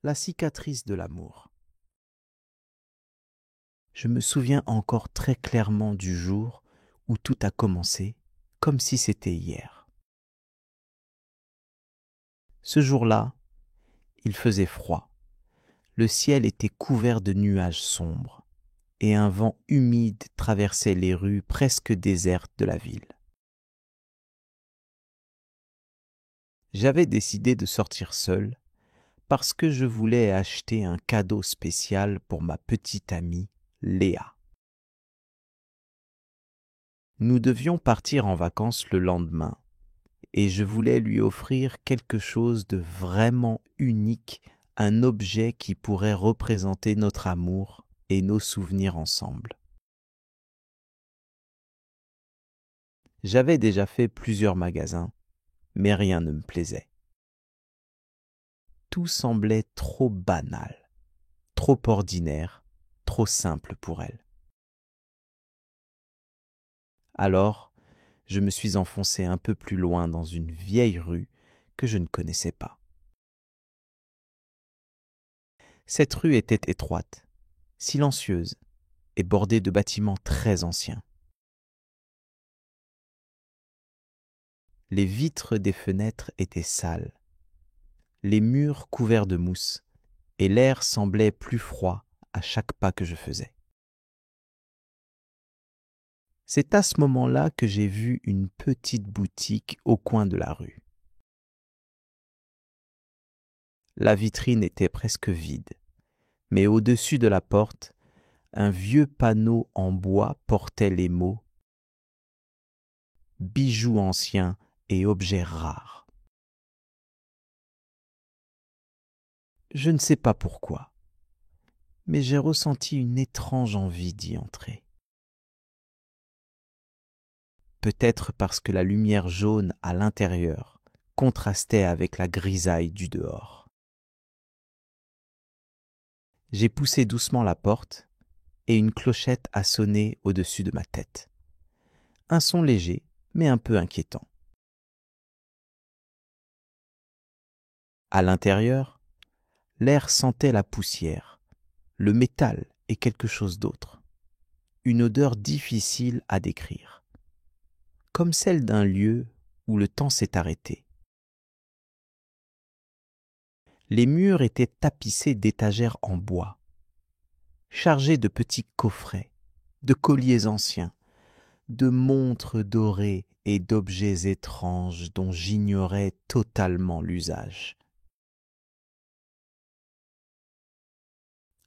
La cicatrice de l'amour. Je me souviens encore très clairement du jour où tout a commencé, comme si c'était hier. Ce jour-là, il faisait froid. Le ciel était couvert de nuages sombres et un vent humide traversait les rues presque désertes de la ville. J'avais décidé de sortir seul parce que je voulais acheter un cadeau spécial pour ma petite amie Léa. Nous devions partir en vacances le lendemain et je voulais lui offrir quelque chose de vraiment unique, un objet qui pourrait représenter notre amour et nos souvenirs ensemble. J'avais déjà fait plusieurs magasins, mais rien ne me plaisait. Tout semblait trop banal, trop ordinaire, trop simple pour elle. Alors, je me suis enfoncé un peu plus loin dans une vieille rue que je ne connaissais pas. Cette rue était étroite, silencieuse et bordée de bâtiments très anciens. Les vitres des fenêtres étaient sales, les murs couverts de mousse, et l'air semblait plus froid à chaque pas que je faisais. C'est à ce moment-là que j'ai vu une petite boutique au coin de la rue. La vitrine était presque vide, mais au-dessus de la porte, un vieux panneau en bois portait les mots « Bijoux anciens et objets rares ». Je ne sais pas pourquoi, mais j'ai ressenti une étrange envie d'y entrer. Peut-être parce que la lumière jaune à l'intérieur contrastait avec la grisaille du dehors. J'ai poussé doucement la porte et une clochette a sonné au-dessus de ma tête. Un son léger, mais un peu inquiétant. À l'intérieur, l'air sentait la poussière, le métal et quelque chose d'autre. Une odeur difficile à décrire, comme celle d'un lieu où le temps s'est arrêté. Les murs étaient tapissés d'étagères en bois, chargés de petits coffrets, de colliers anciens, de montres dorées et d'objets étranges dont j'ignorais totalement l'usage.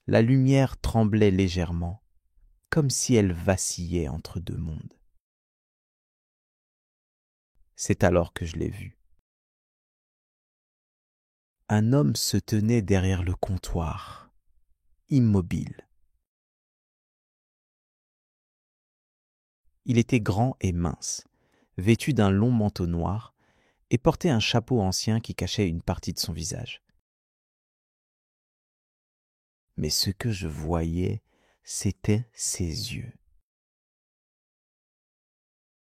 La lumière tremblait légèrement, comme si elle vacillait entre deux mondes. C'est alors que je l'ai vu. Un homme se tenait derrière le comptoir, immobile. Il était grand et mince, vêtu d'un long manteau noir et portait un chapeau ancien qui cachait une partie de son visage. Mais ce que je voyais, c'était ses yeux.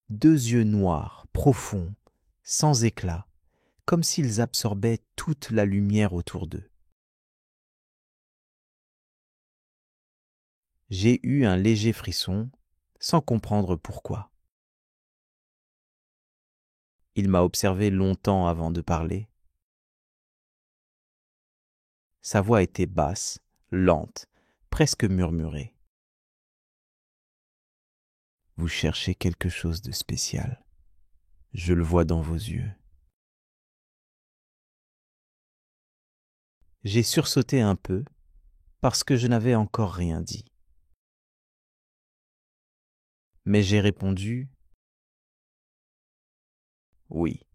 Deux yeux noirs, profonds, sans éclat, comme s'ils absorbaient toute la lumière autour d'eux. J'ai eu un léger frisson, sans comprendre pourquoi. Il m'a observé longtemps avant de parler. Sa voix était basse, lente, presque murmurée. Vous cherchez quelque chose de spécial. Je le vois dans vos yeux. J'ai sursauté un peu parce que je n'avais encore rien dit. Mais j'ai répondu « Oui,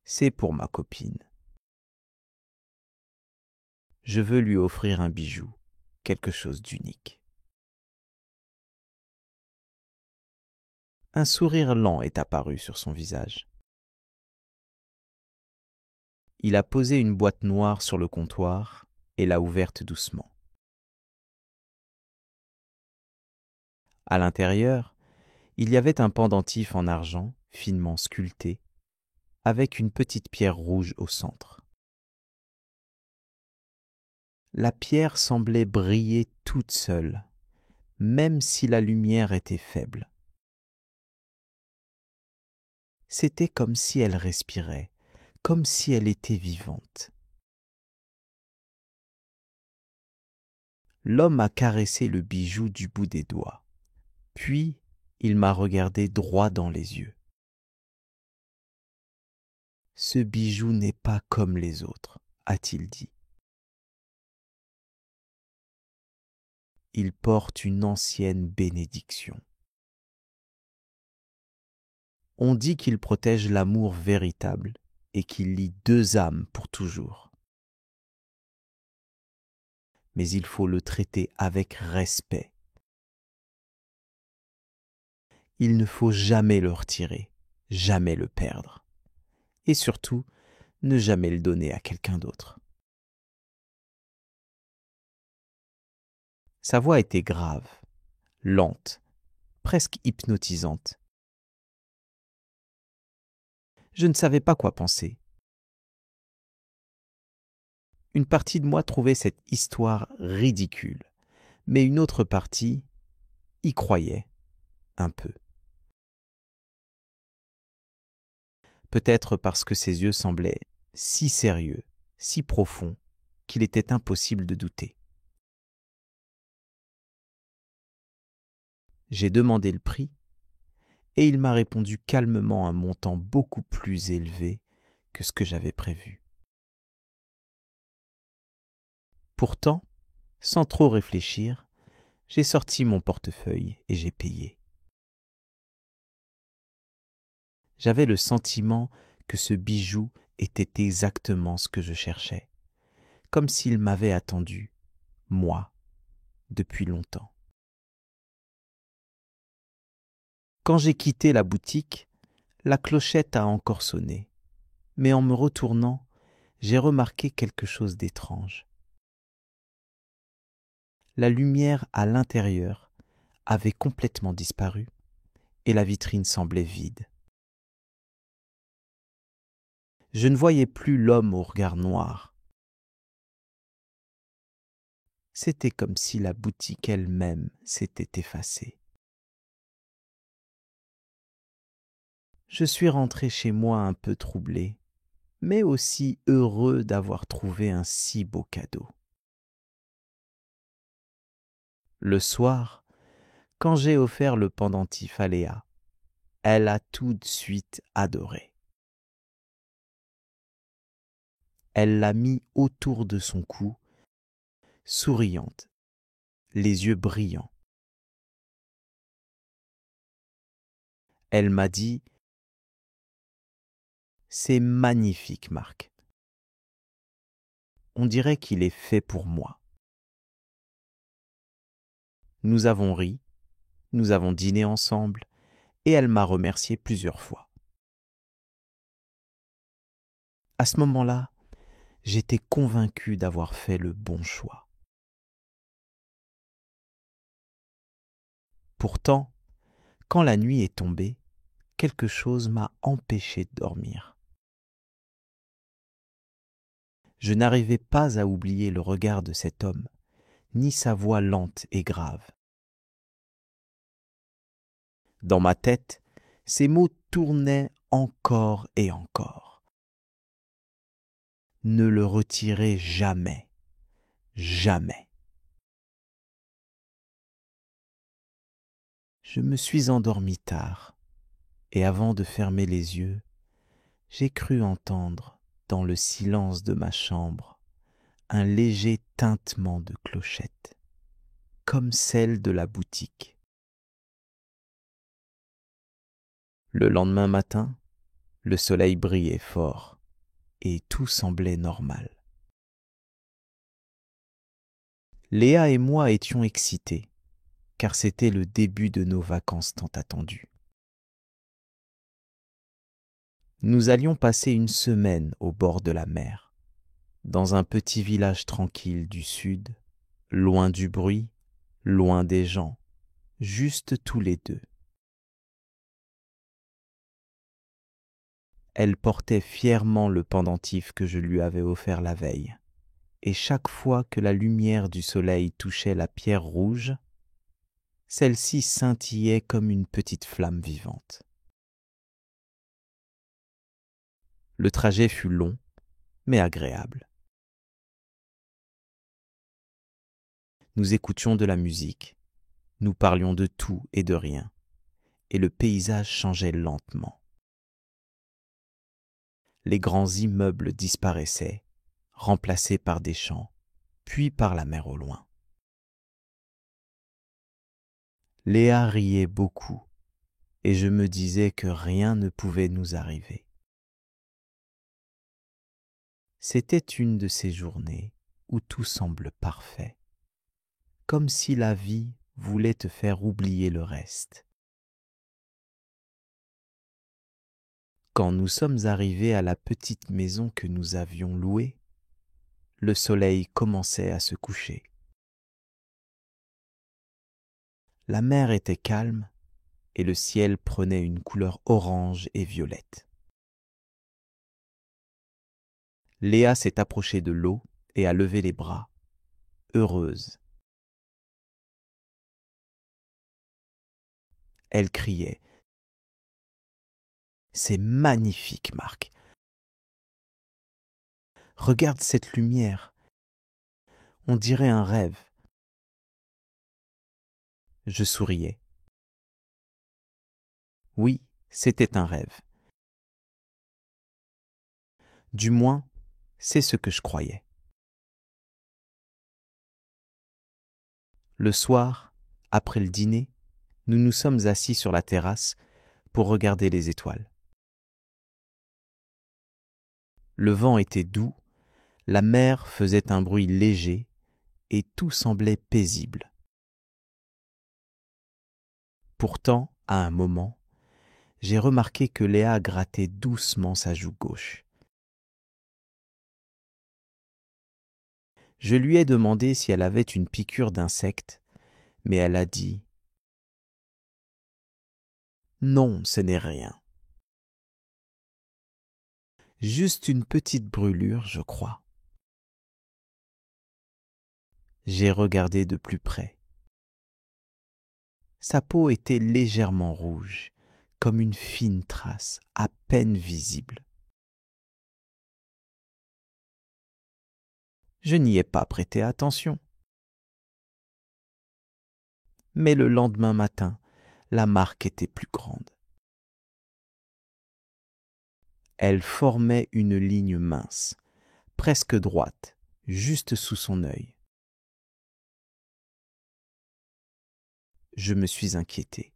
c'est pour ma copine. Je veux lui offrir un bijou, quelque chose d'unique. » Un sourire lent est apparu sur son visage. Il a posé une boîte noire sur le comptoir et l'a ouverte doucement. À l'intérieur, il y avait un pendentif en argent finement sculpté, avec une petite pierre rouge au centre. La pierre semblait briller toute seule, même si la lumière était faible. C'était comme si elle respirait, comme si elle était vivante. L'homme a caressé le bijou du bout des doigts, puis il m'a regardé droit dans les yeux. Ce bijou n'est pas comme les autres, a-t-il dit. Il porte une ancienne bénédiction. On dit qu'il protège l'amour véritable et qu'il lie deux âmes pour toujours. Mais il faut le traiter avec respect. Il ne faut jamais le retirer, jamais le perdre. Et surtout, ne jamais le donner à quelqu'un d'autre. Sa voix était grave, lente, presque hypnotisante. Je ne savais pas quoi penser. Une partie de moi trouvait cette histoire ridicule, mais une autre partie y croyait un peu. Peut-être parce que ses yeux semblaient si sérieux, si profonds, qu'il était impossible de douter. J'ai demandé le prix, et il m'a répondu calmement un montant beaucoup plus élevé que ce que j'avais prévu. Pourtant, sans trop réfléchir, j'ai sorti mon portefeuille et j'ai payé. J'avais le sentiment que ce bijou était exactement ce que je cherchais, comme s'il m'avait attendu, moi, depuis longtemps. Quand j'ai quitté la boutique, la clochette a encore sonné, mais en me retournant, j'ai remarqué quelque chose d'étrange. La lumière à l'intérieur avait complètement disparu et la vitrine semblait vide. Je ne voyais plus l'homme au regard noir. C'était comme si la boutique elle-même s'était effacée. Je suis rentré chez moi un peu troublé, mais aussi heureux d'avoir trouvé un si beau cadeau. Le soir, quand j'ai offert le pendentif à Léa, elle a tout de suite adoré. Elle l'a mis autour de son cou, souriante, les yeux brillants. Elle m'a dit « C'est magnifique, Marc. On dirait qu'il est fait pour moi. » Nous avons ri, nous avons dîné ensemble, et elle m'a remercié plusieurs fois. À ce moment-là, j'étais convaincu d'avoir fait le bon choix. Pourtant, quand la nuit est tombée, quelque chose m'a empêché de dormir. Je n'arrivais pas à oublier le regard de cet homme, ni sa voix lente et grave. Dans ma tête, ces mots tournaient encore et encore. Ne le retirez jamais, jamais. Je me suis endormi tard, et avant de fermer les yeux, j'ai cru entendre, dans le silence de ma chambre, un léger tintement de clochette, comme celle de la boutique. Le lendemain matin, le soleil brillait fort, et tout semblait normal. Léa et moi étions excités, car c'était le début de nos vacances tant attendues. Nous allions passer une semaine au bord de la mer, dans un petit village tranquille du sud, loin du bruit, loin des gens, juste tous les deux. Elle portait fièrement le pendentif que je lui avais offert la veille, et chaque fois que la lumière du soleil touchait la pierre rouge, celle-ci scintillait comme une petite flamme vivante. Le trajet fut long, mais agréable. Nous écoutions de la musique, nous parlions de tout et de rien, et le paysage changeait lentement. Les grands immeubles disparaissaient, remplacés par des champs, puis par la mer au loin. Léa riait beaucoup, et je me disais que rien ne pouvait nous arriver. C'était une de ces journées où tout semble parfait, comme si la vie voulait te faire oublier le reste. Quand nous sommes arrivés à la petite maison que nous avions louée, le soleil commençait à se coucher. La mer était calme et le ciel prenait une couleur orange et violette. Léa s'est approchée de l'eau et a levé les bras, heureuse. Elle criait : « C'est magnifique, Marc. Regarde cette lumière. On dirait un rêve. » Je souriais. Oui, c'était un rêve. Du moins, c'est ce que je croyais. Le soir, après le dîner, nous nous sommes assis sur la terrasse pour regarder les étoiles. Le vent était doux, la mer faisait un bruit léger et tout semblait paisible. Pourtant, à un moment, j'ai remarqué que Léa grattait doucement sa joue gauche. Je lui ai demandé si elle avait une piqûre d'insecte, mais elle a dit : « Non, ce n'est rien. Juste une petite brûlure, je crois. » J'ai regardé de plus près. Sa peau était légèrement rouge, comme une fine trace, à peine visible. Je n'y ai pas prêté attention. Mais le lendemain matin, la marque était plus grande. Elle formait une ligne mince, presque droite, juste sous son œil. Je me suis inquiété.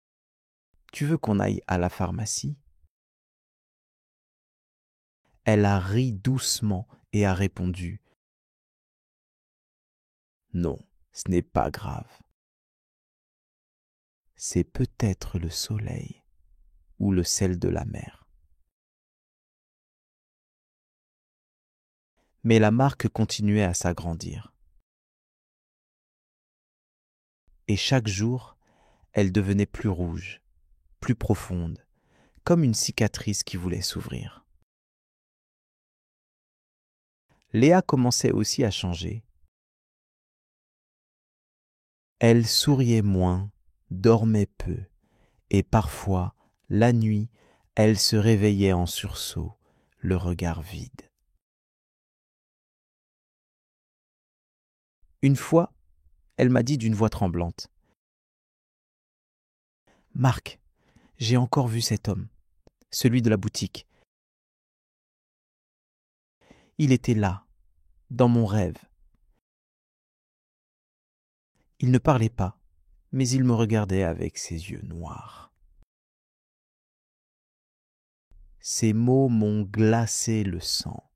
« Tu veux qu'on aille à la pharmacie ?» Elle a ri doucement et a répondu : « Non, ce n'est pas grave. C'est peut-être le soleil ou le sel de la mer. » Mais la marque continuait à s'agrandir. Et chaque jour, elle devenait plus rouge, plus profonde, comme une cicatrice qui voulait s'ouvrir. Léa commençait aussi à changer. Elle souriait moins, dormait peu, et parfois, la nuit, elle se réveillait en sursaut, le regard vide. Une fois, elle m'a dit d'une voix tremblante : « Marc, j'ai encore vu cet homme, celui de la boutique. Il était là, dans mon rêve. Il ne parlait pas, mais il me regardait avec ses yeux noirs. » Ces mots m'ont glacé le sang.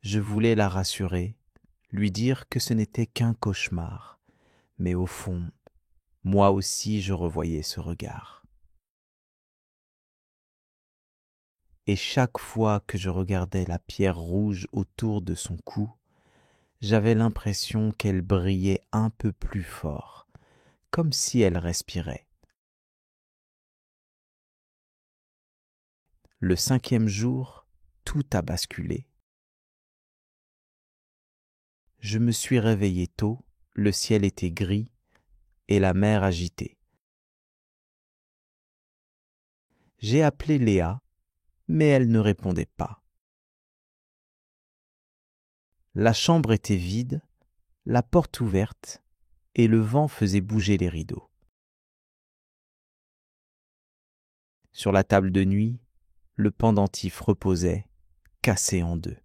Je voulais la rassurer, lui dire que ce n'était qu'un cauchemar, mais au fond, moi aussi je revoyais ce regard. Et chaque fois que je regardais la pierre rouge autour de son cou, j'avais l'impression qu'elle brillait un peu plus fort, comme si elle respirait. Le 5e jour, tout a basculé. Je me suis réveillé tôt, le ciel était gris et la mer agitée. J'ai appelé Léa, mais elle ne répondait pas. La chambre était vide, la porte ouverte, et le vent faisait bouger les rideaux. Sur la table de nuit, le pendentif reposait, cassé en deux.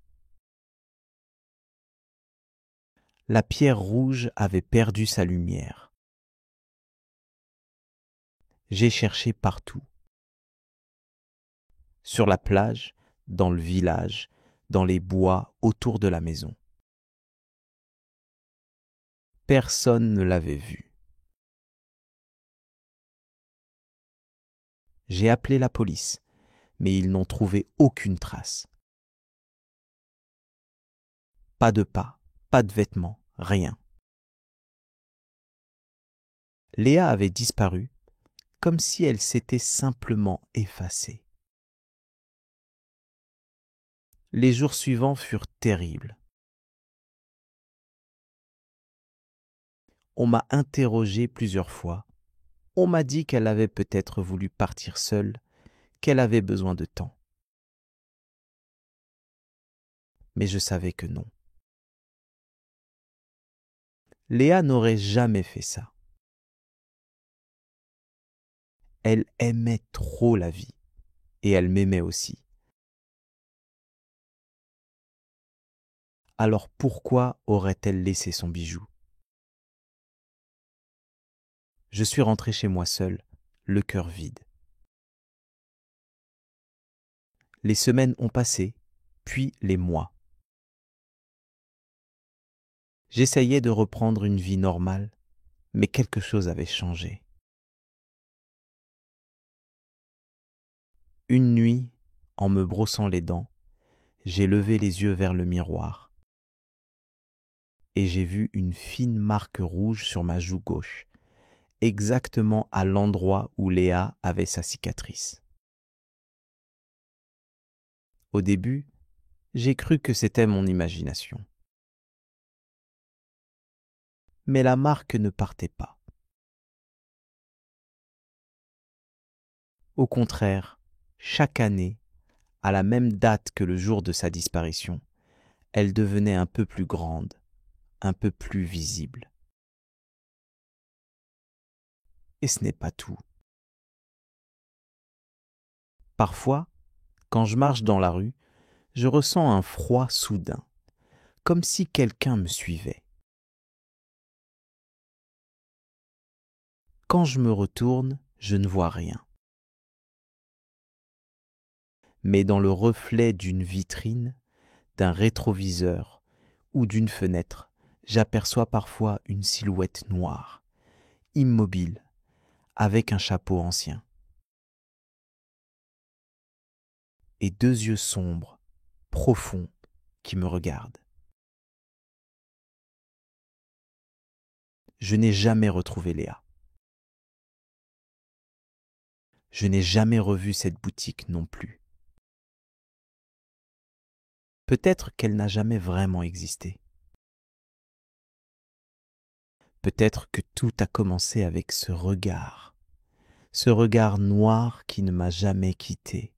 La pierre rouge avait perdu sa lumière. J'ai cherché partout. Sur la plage, dans le village, dans les bois autour de la maison. Personne ne l'avait vue. J'ai appelé la police, mais ils n'ont trouvé aucune trace. Pas de pas, pas de vêtements, rien. Léa avait disparu, comme si elle s'était simplement effacée. Les jours suivants furent terribles. On m'a interrogé plusieurs fois. On m'a dit qu'elle avait peut-être voulu partir seule, qu'elle avait besoin de temps. Mais je savais que non. Léa n'aurait jamais fait ça. Elle aimait trop la vie, et elle m'aimait aussi. Alors pourquoi aurait-elle laissé son bijou ? Je suis rentré chez moi seul, le cœur vide. Les semaines ont passé, puis les mois. J'essayais de reprendre une vie normale, mais quelque chose avait changé. Une nuit, en me brossant les dents, j'ai levé les yeux vers le miroir et j'ai vu une fine marque rouge sur ma joue gauche, exactement à l'endroit où Léa avait sa cicatrice. Au début, j'ai cru que c'était mon imagination. Mais la marque ne partait pas. Au contraire, chaque année, à la même date que le jour de sa disparition, elle devenait un peu plus grande, un peu plus visible. Et ce n'est pas tout. Parfois, quand je marche dans la rue, je ressens un froid soudain, comme si quelqu'un me suivait. Quand je me retourne, je ne vois rien. Mais dans le reflet d'une vitrine, d'un rétroviseur ou d'une fenêtre, j'aperçois parfois une silhouette noire, immobile, avec un chapeau ancien. Et 2 yeux sombres, profonds, qui me regardent. Je n'ai jamais retrouvé Léa. Je n'ai jamais revu cette boutique non plus. Peut-être qu'elle n'a jamais vraiment existé. Peut-être que tout a commencé avec ce regard noir qui ne m'a jamais quitté,